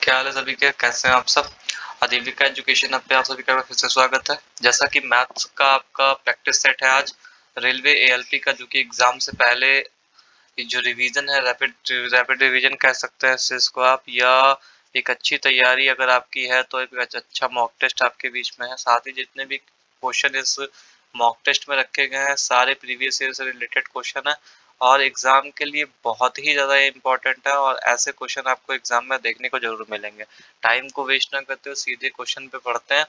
क्या हाल है सभी के, कैसे हैं आप सब। आजीविका एजुकेशन ऐप पे आप सभी का फिर से स्वागत है। जैसा कि मैथ्स का आपका प्रैक्टिस सेट है आज रेलवे एएलपी का, जो कि एग्जाम से पहले जो रिवीजन है, रैपिड रिवीजन कह सकते हैं इसको आप, या एक अच्छी तैयारी अगर आपकी है तो एक अच्छा मॉक टेस्ट आपके बीच में है। साथ ही जितने भी क्वेश्चन इस मॉक टेस्ट में रखे गए हैं सारे प्रीवियस ईयर से रिलेटेड क्वेश्चन है और एग्जाम के लिए बहुत ही ज़्यादा इम्पोर्टेंट है और ऐसे क्वेश्चन आपको एग्जाम में देखने को जरूर मिलेंगे। टाइम को वेस्ट ना करते हुए सीधे क्वेश्चन पे पढ़ते हैं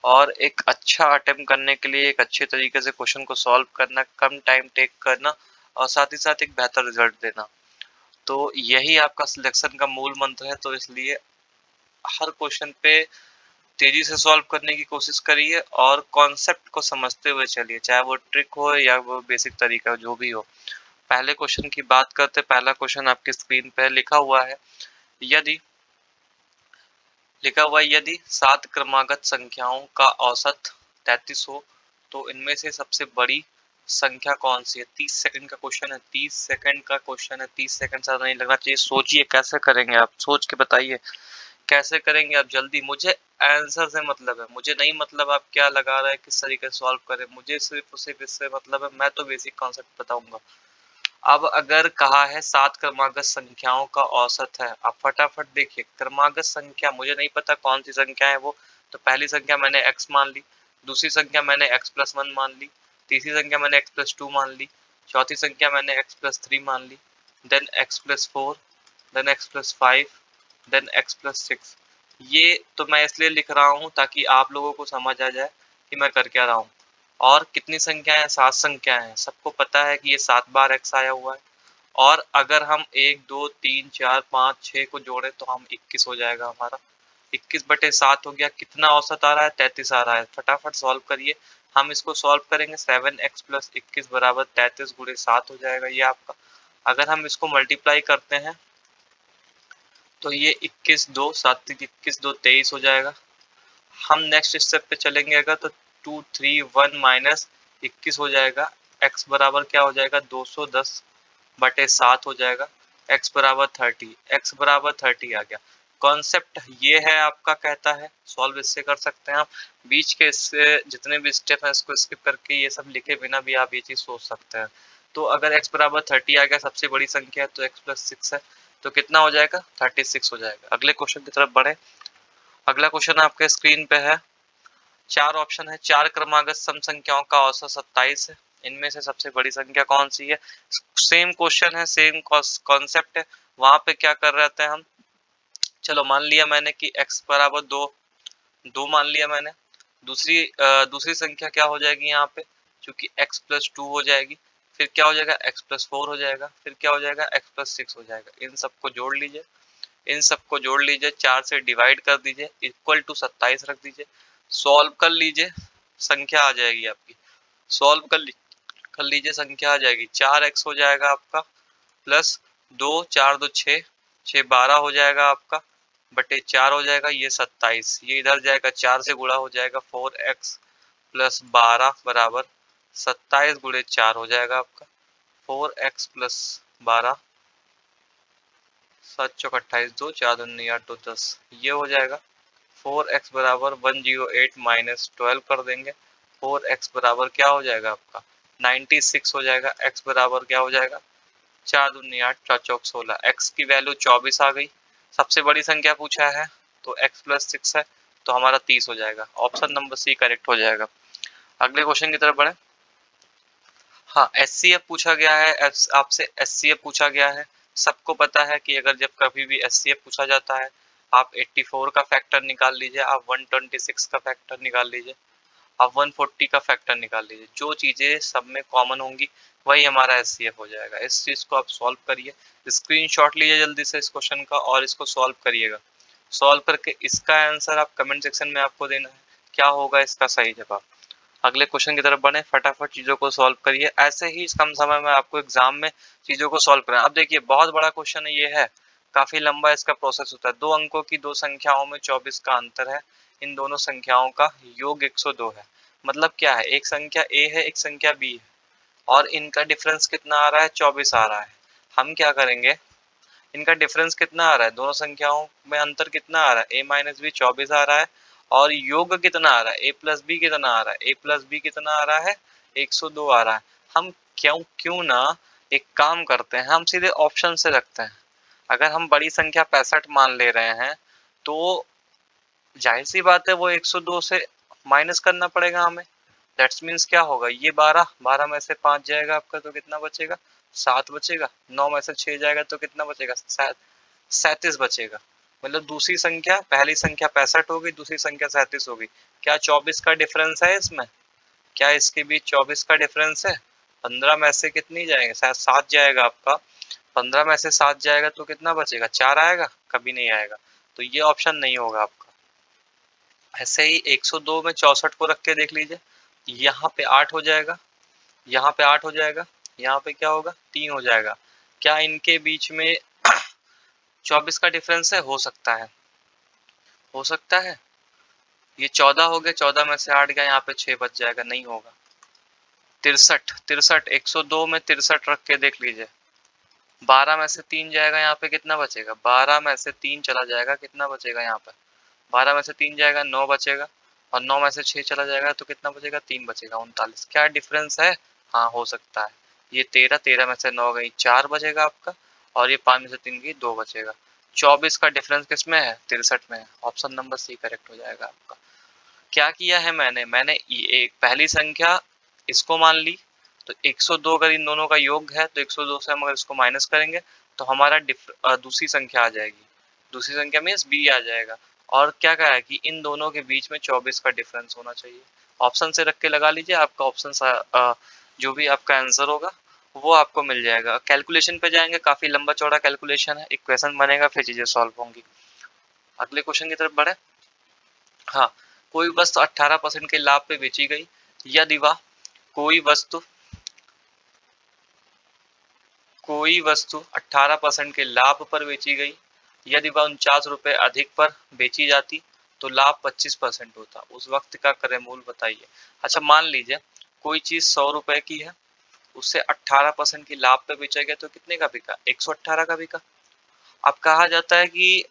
और एक अच्छा अटेम्प्ट करने के लिए एक अच्छे तरीके से क्वेश्चन को सॉल्व करना, कम टाइम टेक करना और साथ ही साथ एक बेहतर रिजल्ट देना। तो यही आपका सिलेक्शन का मूल मंत्र है। तो इसलिए हर क्वेश्चन पे तेजी से सॉल्व करने की कोशिश करिए और कॉन्सेप्ट को समझते हुए चलिए, चाहे वो ट्रिक हो या वो बेसिक तरीका जो भी हो। पहले क्वेश्चन की बात करते, पहला क्वेश्चन आपकी स्क्रीन पर यदि लिखा हुआ है यदि 7 क्रमागत संख्याओं का औसत 33 हो तो इनमें से सबसे बड़ी संख्या कौन सी है। 30 सेकंड का क्वेश्चन है, 30 सेकंड का क्वेश्चन है, 30 सेकंड ज्यादा नहीं लगना चाहिए। सोचिए कैसे करेंगे आप, सोच के बताइए कैसे करेंगे आप जल्दी। मुझे आंसर से मतलब है, मुझे नहीं मतलब आप क्या लगा रहे हैं, किस तरीके से सॉल्व करें, मुझे सिर्फ सिर्फ इससे मतलब है। मैं तो बेसिक कॉन्सेप्ट बताऊंगा। अब अगर कहा है 7 क्रमागत संख्याओं का औसत है, आप फटाफट देखिए क्रमागत संख्या, मुझे नहीं पता कौन सी संख्या है वो, तो पहली संख्या मैंने x मान ली, दूसरी संख्या मैंने x+1 मान ली, तीसरी संख्या मैंने x+2 मान ली, चौथी संख्या मैंने x+3 मान ली, then x+4, then x+5, then x+6। ये तो मैं इसलिए लिख रहा हूँ ताकि आप लोगों को समझ आ जाए कि मैं कर क्या रहा हूँ। और कितनी संख्या है, 7 संख्या है। सबको पता है कि ये 7 बार x आया हुआ है और अगर हम 1 2 3 4 5 6 को जोड़े तो हम 21 हो जाएगा हमारा। 21/7 हो गया। कितना औसत आ रहा है, 33 आ रहा है। फटाफट सॉल्व करिए। हम इसको सॉल्व करेंगे 7x + 21 = 33 × 7 हो जाएगा ये आपका। अगर हम इसको मल्टीप्लाई करते हैं तो ये 21 2 7 21 2 23 हो जाएगा। हम नेक्स्ट स्टेप पे चलेंगे अगर तो 2 3 1 - 21 हो जाएगा। x बराबर क्या हो जाएगा, 210/7 हो जाएगा। x बराबर 30, x बराबर 30 आ गया। कॉन्सेप्ट ये है आपका, कहता है सॉल्व इससे कर सकते हैं आप। बीच के इससे जितने भी स्टेप हैं इसको स्किप करके ये सब लिखे बिना भी आप ये चीज सोच सकते हैं। तो अगर x बराबर 30 आ गया, सबसे बड़ी संख्या है तो x+6 है, तो कितना हो जाएगा, 36 हो जाएगा। अगले क्वेश्चन की तरफ बढ़े। अगला क्वेश्चन आपके स्क्रीन पे है। 4 ऑप्शन है। 4 क्रमागत सम संख्याओं का औसत 27 है। इनमें से सबसे बड़ी संख्या कौन सी है। सेम क्वेश्चन है, सेम कॉन्सेप्ट है। वहां पे क्या कर रहे थे हम, चलो मान लिया मैंने कि x बराबर 2 मान लिया मैंने। दूसरी संख्या क्या हो जाएगी यहाँ पे, क्योंकि x+2 हो जाएगी। फिर क्या हो जाएगा, x+4 हो जाएगा। फिर क्या हो जाएगा, x+6 हो जाएगा। इन सबको जोड़ लीजिए, इन सबको जोड़ लीजिए, 4 से डिवाइड कर दीजिए, इक्वल टू 27 रख दीजिए। सॉल्व कर लीजिए, संख्या आ जाएगी आपकी। सॉल्व कर लीजिए, संख्या आ जाएगी। 4x हो जाएगा आपका प्लस 2 4 2 6 6 12 हो जाएगा आपका बटे 4 हो जाएगा। ये 27, ये इधर जाएगा 4 से गुणा हो जाएगा। 4x + 12 बराबर 27 × 4 हो जाएगा आपका। 4x + 12, 7 चौक 28, 2 4 दूनी 8 2 10, ये हो जाएगा। 4x बराबर 108 - 12 कर देंगे। 4x बराबर क्या हो जाएगा आपका, 96 हो जाएगा। x बराबर क्या हो जाएगा, 4 दूनी 8 4 चौक 16। x की वैल्यू 24 आ गई। सबसे बड़ी संख्या पूछा है तो x+6 है, तो हमारा 30 हो जाएगा। ऑप्शन नंबर सी करेक्ट हो जाएगा। अगले क्वेश्चन की तरफ बढ़े। हाँ, एचसीएफ पूछा गया है आपसे। एचसीएफ पूछा गया है। सबको पता है कि अगर जब कभी भी एचसीएफ पूछा जाता है, आप 84 का फैक्टर निकाल लीजिए, आप 126 का फैक्टर निकाल लीजिए, आप 140 का फैक्टर निकाल लीजिए। जो चीजें सब में कॉमन होंगी वही हमारा एचसीएफ हो जाएगा। इस चीज को आप सॉल्व करिए, स्क्रीनशॉट लीजिए जल्दी से इस क्वेश्चन का और इसको सॉल्व करिएगा। सॉल्व करके इसका आंसर आप कमेंट सेक्शन में आपको देना है, क्या होगा इसका सही जवाब। अगले क्वेश्चन की तरफ बढ़े, फटाफट चीजों को सॉल्व करिए। ऐसे ही कम समय में आपको एग्जाम में चीजों को सॉल्व करना। अब देखिए बहुत बड़ा क्वेश्चन ये है, काफी लंबा इसका प्रोसेस होता है। 2 अंकों की 2 संख्याओं में 24 का अंतर है। इन दोनों संख्याओं का योग 102 है। मतलब क्या है, एक संख्या a है, एक संख्या b है और इनका डिफरेंस कितना आ रहा है, 24 आ रहा है। हम क्या करेंगे, इनका डिफरेंस कितना आ रहा है, दोनों संख्याओं में अंतर कितना आ रहा है, a माइनस बी 24 आ रहा है, और योग कितना आ रहा है, a प्लस बी कितना आ रहा है, a प्लस बी कितना आ रहा है, 102 आ रहा है। हम क्यों ना एक काम करते हैं, हम सीधे ऑप्शन से रखते हैं। अगर हम बड़ी संख्या 65 मान ले रहे हैं तो जाहिर सी बात है वो 102 से माइनस करना पड़ेगा हमें। दैट्स मीन्स क्या होगा, ये 12 में से 5 जाएगा आपका तो कितना बचेगा, 7 बचेगा। 9 में से 6 जाएगा तो कितना बचेगा, 37 बचेगा। मतलब दूसरी संख्या, पहली संख्या 65 होगी, दूसरी संख्या 37 होगी। क्या 24 का डिफरेंस है इसमें, क्या इसके बीच 24 का डिफरेंस है। 15 में से कितनी जाएंगे, शायद 7 जाएगा आपका। 15 में से 7 जाएगा तो कितना बचेगा, 4 आएगा, कभी नहीं आएगा। तो ये ऑप्शन नहीं होगा आपका। ऐसे ही 102 में 64 को रख के देख लीजिए, यहाँ पे 8 हो जाएगा, यहाँ पे 8 हो जाएगा, यहाँ पे क्या होगा, 3 हो जाएगा। क्या इनके बीच में 24 का डिफरेंस है, हो सकता है, हो सकता है। ये 14 हो गया, 14 में से 8 गया, यहाँ पे 6 बच जाएगा, नहीं होगा। 63 102 में 63 रख के देख लीजिए, 12 में से 3 जाएगा, यहाँ पे कितना बचेगा, 12 में से 3 चला जाएगा, कितना बचेगा यहाँ पे, 12 में से 3 जाएगा, 9 बचेगा, और 9 में से 6 चला जाएगा तो कितना बचेगा, 3 बचेगा, 39। क्या डिफरेंस है, हाँ हो सकता है। ये 13 में से 9 गई, 4 बचेगा आपका, और ये 5 में से 3 गई, 2 बचेगा। 24 का डिफरेंस किसमें है, 63 में है। ऑप्शन नंबर सी करेक्ट हो जाएगा आपका। क्या किया है मैंने एक पहली संख्या इसको मान ली, तो 102 अगर इन दोनों का योग है तो 102 से हम अगर इसको माइनस करेंगे तो हमारा दूसरी संख्या आ जाएगी, दूसरी संख्या मीन्स बी आ जाएगा। और क्या कहा है कि इन दोनों के बीच में 24 का डिफरेंस होना चाहिए। ऑप्शन से रख के लगा लीजिए, आपका ऑप्शन जो भी आपका आंसर होगा वो आपको मिल जाएगा। कैलकुलेशन पे जाएंगे, काफी लंबा चौड़ा कैलकुलेशन है, एक क्वेश्चन बनेगा फिर चीजें सॉल्व होंगी। अगले क्वेश्चन की तरफ बढ़े। हाँ, कोई वस्तु 18% के लाभ पे बेची गई, यदि वह कोई वस्तु 18% के लाभ पर बेची गई, यदि वह 49 रुपए अधिक पर बेची जाती तो लाभ 25% होता, उस वक्त का क्रय मूल्य बताइए। अच्छा मान लीजिए कोई चीज 100 रुपए की है, उससे 18% की लाभ पे बेचा गया तो कितने का बिका, 118 का बिका। अब कहा जाता है कि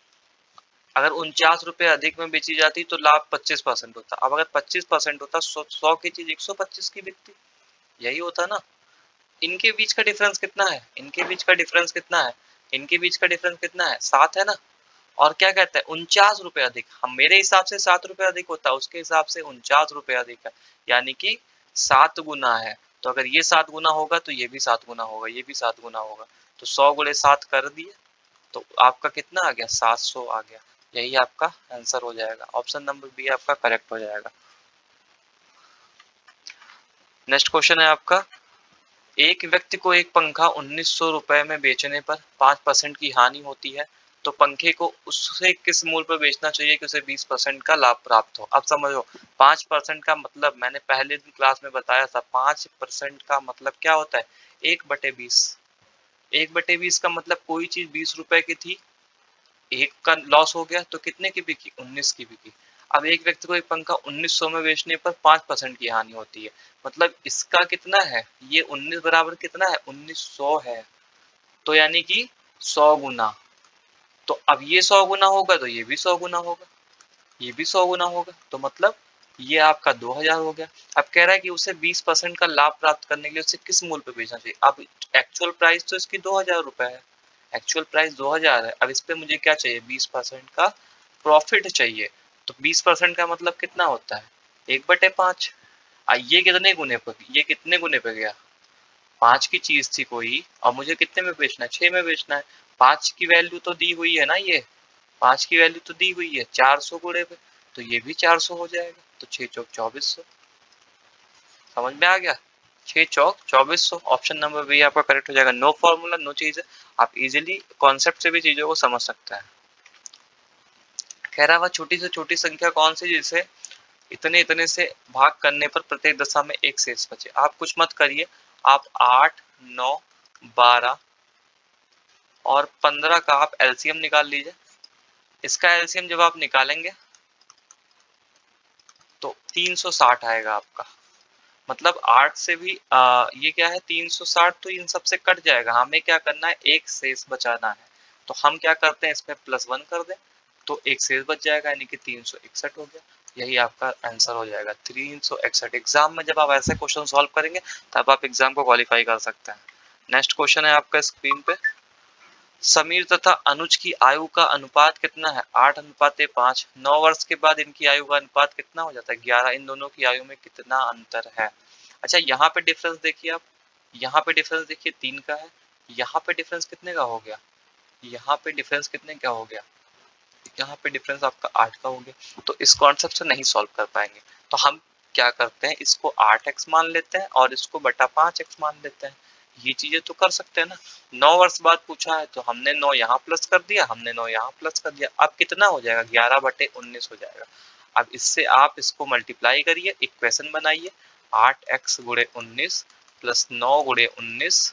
अगर 49 रुपए अधिक में बेची जाती तो लाभ 25% होता। अब अगर 25% होता, 100 की चीज 125 की बिकती, यही होता ना। इनके बीच का डिफरेंस कितना है, इनके बीच का डिफरेंस कितना है, इनके बीच का डिफरेंस कितना है, 7 है ना। और क्या कहता है, 49 रुपए अधिक, हम मेरे हिसाब से 7 रुपए अधिक होता, उसके हिसाब से 49 रुपए अधिक है, यानी कि 7 गुना है। तो अगर ये 7 गुना होगा तो ये भी 7 गुना होगा, ये भी 7 गुना होगा। तो 100 गुणे 7 कर दिए तो आपका कितना आ गया, 700 आ गया। यही आपका आंसर हो जाएगा। ऑप्शन नंबर बी आपका करेक्ट हो जाएगा। नेक्स्ट क्वेश्चन है आपका, एक व्यक्ति को एक पंखा 1900 रुपए में बेचने पर 5% की हानि होती है, तो पंखे को उससे किस मूल्य पर बेचना चाहिए कि उसे 20% का लाभ प्राप्त हो। अब समझो 5% का मतलब मैंने पहले दिन क्लास में बताया था, 5% का मतलब क्या होता है, 1/20। 1/20 का मतलब कोई चीज 20 रुपए की थी, एक का लॉस हो गया तो कितने की बिकी, 19 की बिकी। अब एक व्यक्ति को एक पंखा 1900 में बेचने पर 5% की हानि होती है, मतलब इसका कितना है, ये 19 बराबर कितना है, 1900 है, तो यानी कि 100 गुना। तो अब ये 100 गुना होगा तो ये भी 100 गुना होगा, ये भी 100 गुना होगा, तो मतलब ये आपका 2000 हो गया। अब कह रहा है कि उसे 20% का लाभ प्राप्त करने के लिए उसे किस मूल्य पे बेचना चाहिए। अब एक्चुअल प्राइस तो इसकी 2000 रुपए है, एक्चुअल प्राइस 2000 है। अब इस पे मुझे क्या चाहिए, 20% का प्रॉफिट चाहिए। तो 20% का मतलब कितना होता है, 1/5। ये कितने गुने पे, ये कितने गुने पे गया, 5 की चीज थी कोई और मुझे कितने में बेचना है, 6 में बेचना है। 5 की वैल्यू तो दी हुई है ना, ये 5 की वैल्यू तो दी हुई है 400 गुणे पे, तो ये भी 400 हो जाएगा। तो 6 चौक 2400, समझ में आ गया, 6 चौक 2400। ऑप्शन नंबर बी आपका करेक्ट हो जाएगा। नो फॉर्मूला नो चीज है, आप इजीली कॉन्सेप्ट से भी चीजों को समझ सकते हैं। कह रहा है छोटी से छोटी संख्या कौन सी जिसे इतने इतने से भाग करने पर प्रत्येक दशा में एक शेष बचे। आप कुछ मत करिए, आप 8 9 12 और 15 का आप एलसीएम निकाल लीजिए। इसका एलसीएम जब आप निकालेंगे तो 360 आएगा आपका। मतलब 8 से भी ये क्या है 360, तो इन सबसे कट जाएगा, हमें क्या करना है, एक शेष बचाना है। तो हम क्या करते हैं, इसमें +1 कर दें तो एक शेष बच जाएगा, यानी कि 361 हो गया। यही आपका आंसर हो जाएगा 361। एग्जाम में जब आप ऐसे क्वेश्चन सॉल्व करेंगे तब आप एग्जाम को क्वालिफाई कर सकते हैं। नेक्स्ट क्वेश्चन है आपका स्क्रीन पे, समीर तथा अनुज की आयु का अनुपात कितना है? 8:5। 9 वर्ष के बाद इनकी आयु का अनुपात कितना हो जाता है? 11। इन दोनों की आयु में कितना अंतर है? अच्छा, यहाँ पे डिफरेंस देखिए आप, यहाँ पे डिफरेंस देखिए 3 का है, यहाँ पे डिफरेंस कितने का हो गया? यहाँ पे डिफरेंस कितने का हो गया? यहाँ पे डिफरेंस आपका 8 का हो गया। तो इस कॉन्सेप्ट से नहीं सॉल्व कर पाएंगे, तो हम क्या करते हैं, इसको 8x मान लेते हैं और इसको बटा 5x मान लेते हैं। ये चीजें तो कर सकते हैं ना। 9 वर्ष बाद पूछा है तो हमने 9 यहाँ प्लस कर दिया, हमने 9 यहाँ प्लस कर दिया। अब कितना हो जाएगा? 11/19 हो जाएगा। अब इससे आप इसको मल्टीप्लाई करिए, इक्वेशन बनाइए, 8x गुणे 19 प्लस 9 गुणे 19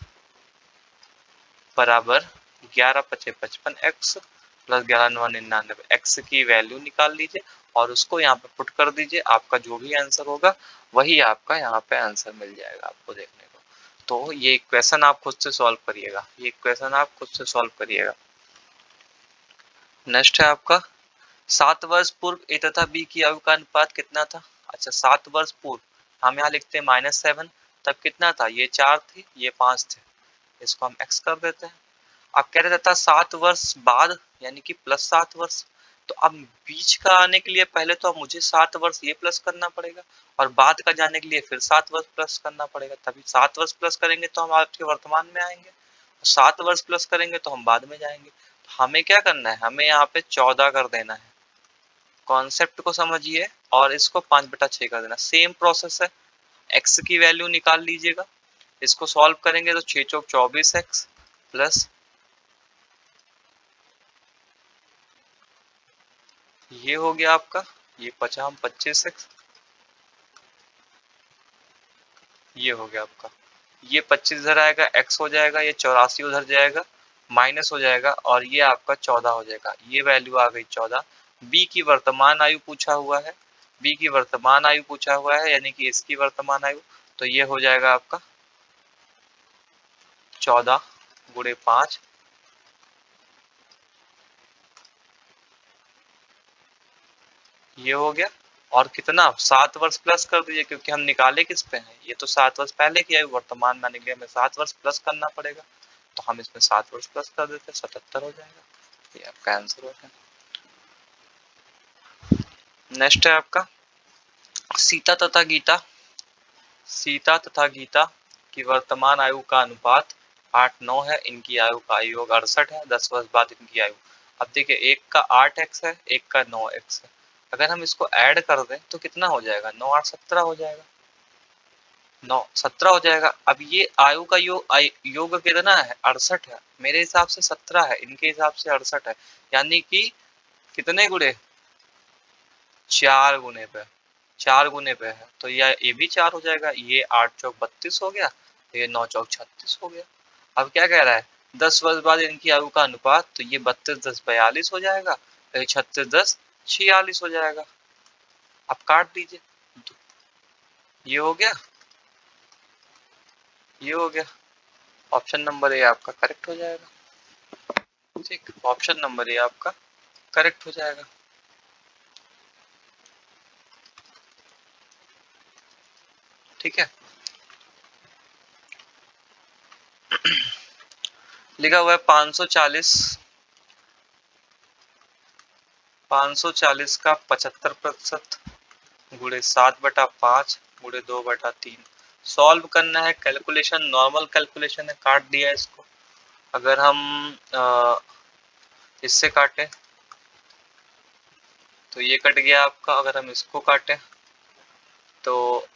बराबर 11×5 = 55x प्लस 11×9 = 99। x की वैल्यू निकाल लीजिए और उसको यहाँ पे पुट कर दीजिए, आपका जो भी आंसर होगा वही आपका यहाँ पे आंसर मिल जाएगा आपको देखने को। तो ये इक्वेशन आप खुद से सॉल्व करिएगा, ये इक्वेशन आप खुद से सॉल्व करिएगा। नेक्स्ट है आपका, 7 वर्ष पूर्व ए तथा बी की आयु का अनुपात कितना था? अच्छा, 7 वर्ष पूर्व हम यहाँ लिखते हैं -7, तब कितना था? ये 4 थे, ये 5 थे, इसको हम x कर देते हैं। अब कह रहे था 7 वर्ष बाद, यानी कि +7 वर्ष। तो अब बीच का आने के लिए पहले तो अब मुझे 7 वर्ष ये प्लस करना पड़ेगा और बाद का जाने के लिए फिर 7 वर्ष प्लस करना पड़ेगा, तभी 7 वर्ष प्लस करेंगे तो हम आपके वर्तमान में आएंगे, 7 वर्ष प्लस करेंगे तो हम बाद में जाएंगे। तो हमें क्या करना है, हमें यहाँ पे 14 कर देना है। कॉन्सेप्ट को समझिए और इसको 5/6 कर देना। सेम प्रोसेस है, x की वैल्यू निकाल लीजिएगा, इसको सॉल्व करेंगे तो 6 चौक 24x प्लस ये हो गया आपका, ये 25x, ये हो गया आपका, ये 25 इधर आएगा, x हो जाएगा, ये 84 उधर जाएगा, माइनस हो जाएगा और ये आपका 14 हो जाएगा। ये वैल्यू आ गई 14। b की वर्तमान आयु पूछा हुआ है, b की वर्तमान आयु पूछा हुआ है, यानी कि इसकी वर्तमान आयु, तो ये हो जाएगा आपका 14 गुणे 5, ये हो गया। और कितना? 7 वर्ष प्लस कर दीजिए, क्योंकि हम निकाले किस पे हैं, ये तो 7 वर्ष पहले की आयु, वर्तमान में आने के लिए हमें 7 वर्ष प्लस करना पड़ेगा, तो हम इसमें 7 वर्ष प्लस कर देते हैं, 77 हो जाएगा। ये आपका आंसर हो गया। नेक्स्ट है आपका, सीता तथा गीता, सीता तथा गीता की वर्तमान आयु का अनुपात 8:9 है, इनकी आयु का योग 68 है, 10 वर्ष बाद इनकी आयु। अब देखिए, एक का 8x है, एक का 9x है, अगर हम इसको ऐड कर दें तो कितना हो जाएगा? 9 8 17 हो जाएगा, 9 17 हो जाएगा। अब ये आयु का योग कितना है? 68 है, मेरे हिसाब से 17 है, इनके हिसाब से 68 है, यानी कि कितने गुणे? 4 गुने पे, 4 गुने पे है, तो ये भी 4 हो जाएगा। ये 8 चौक 32 हो गया, ये 9 चौक 36 हो गया। अब क्या कह रहा है? 10 वर्ष बाद इनकी आयु का अनुपात, तो ये 32 10 42 हो जाएगा, 36 10 46 हो जाएगा। अब काट दीजिए, ये हो गया, ये हो गया। ऑप्शन नंबर ए आपका करेक्ट हो जाएगा। ठीक, ऑप्शन नंबर ए आपका करेक्ट हो जाएगा। ठीक है, लिखा हुआ है 540 का 75% गुणे 7/5 गुणे 2/3। सॉल्व करना है, कैलकुलेशन नॉर्मल कैलकुलेशन है, काट दिया इसको। अगर हम इससे काटें तो ये कट गया आपका, अगर हम इसको काटें तो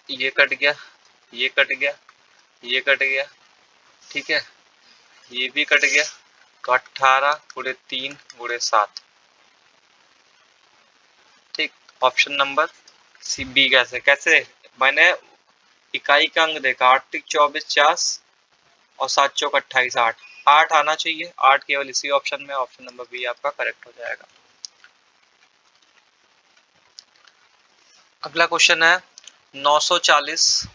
ये कट गया, ये कट गया, ये कट गया, ठीक है, ये भी कट गया, तो 18 गुणे 3 गुणे 7। ठीक, ऑप्शन नंबर सी बी। कैसे कैसे मैंने इकाई का अंक देखा, 8 × 24 50 और 7 चौक 28 8, 8 आना चाहिए, 8 केवल इसी ऑप्शन में, ऑप्शन नंबर बी आपका करेक्ट हो जाएगा। अगला क्वेश्चन है, 940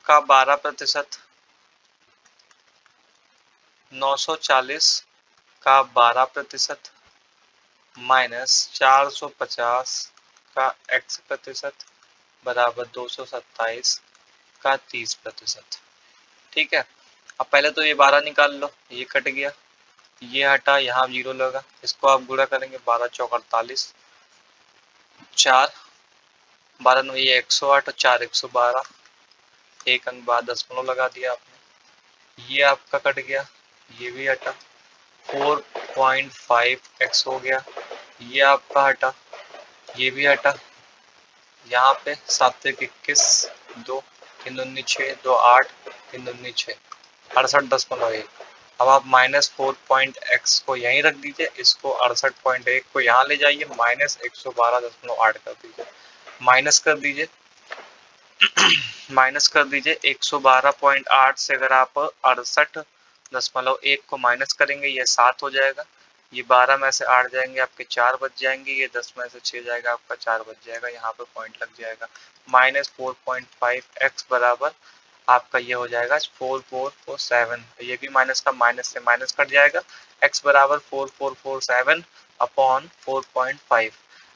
का 12% 940 का 12% माइनस 450 का x% बराबर 227 का 30%। ठीक है, अब पहले तो ये 12 निकाल लो, ये कट गया, ये हटा, यहाँ 0 लगा, इसको आप गुणा करेंगे 12 चौक 48, 4 12 9 ये 108 और 4 112, एक अंक बाद दशमलव लगा दिया आपने, ये आपका कट गया, ये भी हटा, 4.5x हो गया, ये आपका हटा, ये भी हटा, यहाँ पे 7 21 2 3 19 6 2 8 3 19 6 68.1। अब आप -4.x को यहीं रख दीजिए, इसको 68.1 को यहाँ ले जाइए, -112.8 कर दीजिए, माइनस कर दीजिए माइनस कर दीजिए 112.8 से अगर आप 68.1 को माइनस करेंगे ये 7 हो जाएगा, ये 12 में से 8 जाएंगे आपके 4 बच जाएंगे, ये 10 में से 6 जाएगा आपका 4 बच जाएगा, यहाँ पे पॉइंट लग जाएगा। -4.5x बराबर आपका ये हो जाएगा 4447, ये भी माइनस का माइनस से माइनस कट जाएगा, x बराबर 4447 अपॉन 4.5।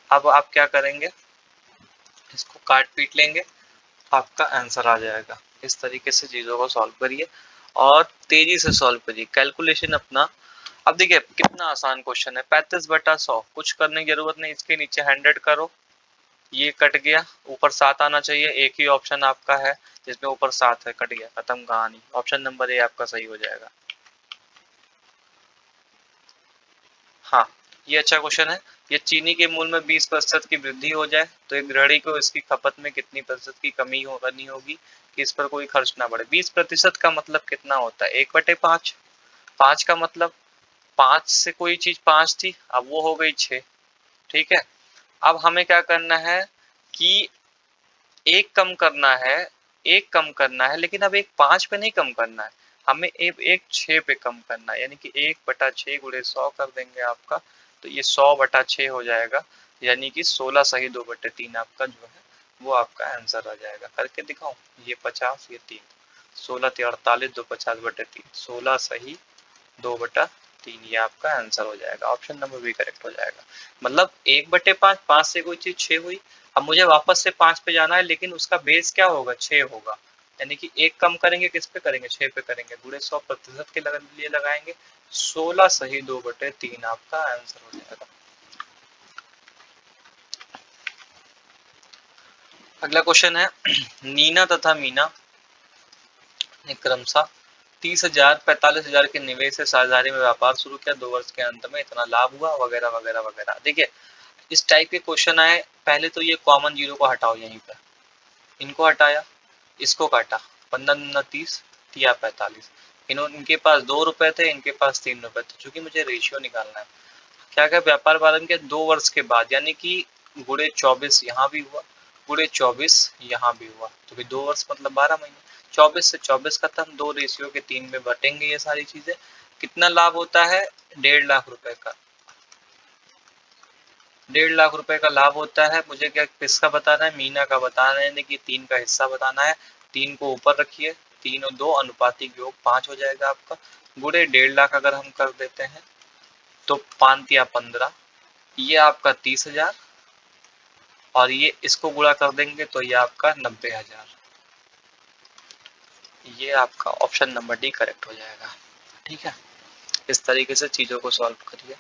अब आप क्या करेंगे, इसको काट पीट लेंगे, आपका आंसर आ जाएगा। इस तरीके से चीजों को सॉल्व करिए और तेजी से सॉल्व करिए कैलकुलेशन अपना। अब देखिए कितना आसान क्वेश्चन है, 35/100, कुछ करने की जरूरत नहीं, इसके नीचे 100 करो, ये कट गया, ऊपर 7 आना चाहिए, एक ही ऑप्शन आपका है जिसमें ऊपर 7 है, कट गया, खत्म कहानी, ऑप्शन नंबर ए आपका सही हो जाएगा। हाँ, ये अच्छा क्वेश्चन है। ये चीनी के मूल्य में 20% की वृद्धि हो जाए तो एक गृहिणी को इसकी खपत में कितनी प्रतिशत की कमी करनी होगी कि इस पर कोई खर्च ना बढ़े। 20% का मतलब कितना होता है, 1/5। 5 का मतलब 5 से कोई चीज 5 थी, अब वो हो गई 6। ठीक है, अब हमें क्या करना है कि एक कम करना है, एक कम करना है, लेकिन अब एक 5 पे नहीं कम करना है, हमें एक 6 पे कम करना है, यानी कि 1/6 गुणे 100 कर देंगे आपका, तो ये 100/6 हो जाएगा, यानी कि 16 सही 2/3 आपका जो है वो आपका आंसर आ जाएगा। करके दिखाऊं, ये 50, ये 3, 16 × 48 2 50/3, 16 सही 2/3, ये आपका आंसर हो जाएगा, ऑप्शन नंबर बी करेक्ट हो जाएगा। मतलब 1/5, 5 से कोई चीज 6 हुई, अब मुझे वापस से 5 पे जाना है, लेकिन उसका बेस क्या होगा, 6 होगा, यानी कि एक कम करेंगे, किस पे करेंगे, 6 पे करेंगे, गुणे 100% के लिए लगाएंगे, 16 सही 2/3 आपका आंसर हो जाएगा। अगला क्वेश्चन है, नीना तथा मीना ने क्रमशः 30,000 45,000 के निवेश से साझेदारी में व्यापार शुरू किया, 2 वर्ष के अंत में इतना लाभ हुआ, वगैरह वगैरह वगैरह। देखिए इस टाइप के क्वेश्चन आए, पहले तो ये कॉमन जीरो को हटाओ, यहीं पर इनको हटाया, इसको काटा, 15 × 30 तिया 45, इनके पास 2 रुपए थे, इनके पास 3 रुपए थे, चूंकि मुझे रेशियो निकालना है, क्या क्या व्यापार प्रारंभ के 2 वर्ष के बाद, यानी कि गुणे 24 यहाँ भी हुआ, गुणे 24 यहाँ भी हुआ, तो भी 2 वर्ष मतलब 12 महीने, 24 से 24 खत्म, 2 रेशियो के 3 में बटेंगे ये सारी चीजें, कितना लाभ होता है, 1.5 लाख रुपए का, 1.5 लाख रुपए का लाभ होता है। मुझे क्या किसका बताना है, मीना का बताना है, यानी कि 3 का हिस्सा बताना है, 3 को ऊपर रखिए, 3 और 2 अनुपातिक योग 5 हो जाएगा आपका, गुणे 1.5 लाख अगर हम कर देते हैं तो 5 या 15, ये आपका 30,000, और ये इसको गुणा कर देंगे तो ये आपका 90,000, ये आपका ऑप्शन नंबर डी करेक्ट हो जाएगा। ठीक है, इस तरीके से चीजों को सॉल्व करिए।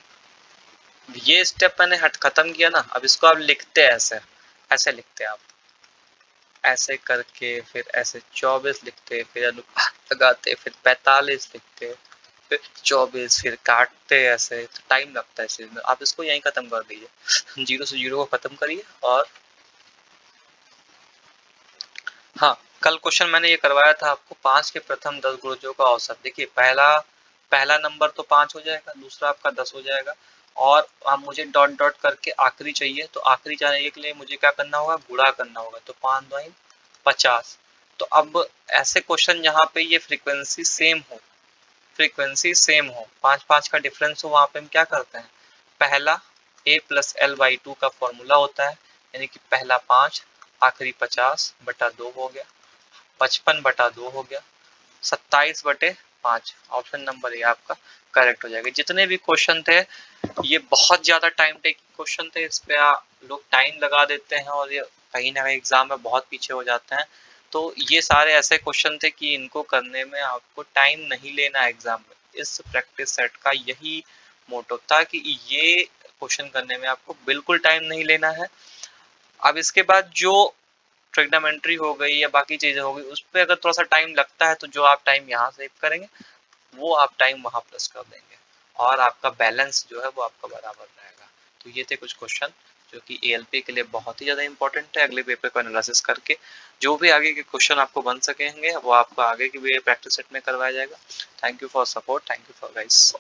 ये स्टेप मैंने खत्म किया ना, अब इसको आप लिखते हैं ऐसे, ऐसे लिखते हैं आप, ऐसे करके फिर ऐसे 24 लिखते, फिर अनुपात लगाते, फिर 45 लिखते, फिर 24, फिर काटते, ऐसे तो टाइम लगता है इस चीज में। आप इसको यहीं खत्म कर दीजिए, 0 से 0 को खत्म करिए। और हाँ, कल क्वेश्चन मैंने ये करवाया था आपको, 5 के प्रथम 10 गुणजों का औसत। देखिए पहला नंबर तो 5 हो जाएगा, दूसरा आपका 10 हो जाएगा, और अब मुझे डॉट डॉट करके आखिरी चाहिए, तो आखिरी जाने के लिए मुझे क्या करना होगा, गुणा करना होगा, तो 5 2 50। तो अब ऐसे क्वेश्चन जहाँ पे ये फ्रीक्वेंसी सेम हो, फ्रीक्वेंसी सेम हो, 5 5 का डिफरेंस हो, वहां पे हम क्या करते हैं, पहला a+l/2 का फॉर्मूला होता है, यानी कि पहला 5, आखिरी 50/2 हो गया, 55/2 हो गया, 27/2 5, ऑप्शन नंबर ए आपका करेक्ट हो जाएगा। जितने भी क्वेश्चन थे ये बहुत ज्यादा टाइम टेकिंग क्वेश्चन थे, इस पे लोग टाइम लगा देते हैं और ये कहीं ना कहीं एग्जाम में बहुत पीछे हो जाते हैं। तो ये सारे ऐसे क्वेश्चन थे कि इनको करने में आपको टाइम नहीं लेना एग्जाम में। इस प्रैक्टिस सेट का यही मोटो था कि ये क्वेश्चन करने में आपको बिल्कुल टाइम नहीं लेना है। अब इसके बाद जो ट्रिग्नोमेट्री हो गई या बाकी चीजें हो गई उस पर अगर थोड़ा सा टाइम लगता है तो जो आप टाइम यहाँ सेव करेंगे वो आप टाइम वहां प्लस कर देंगे और आपका बैलेंस जो है वो आपका बराबर रहेगा। तो ये थे कुछ क्वेश्चन जो कि एएलपी के लिए बहुत ही ज्यादा इंपॉर्टेंट है। अगले पेपर को एनालिसिस करके जो भी आगे के क्वेश्चन आपको बन सकेंगे वो आपको आगे की भी प्रैक्टिस सेट में करवाया जाएगा। Thank you for support, thank you for guys.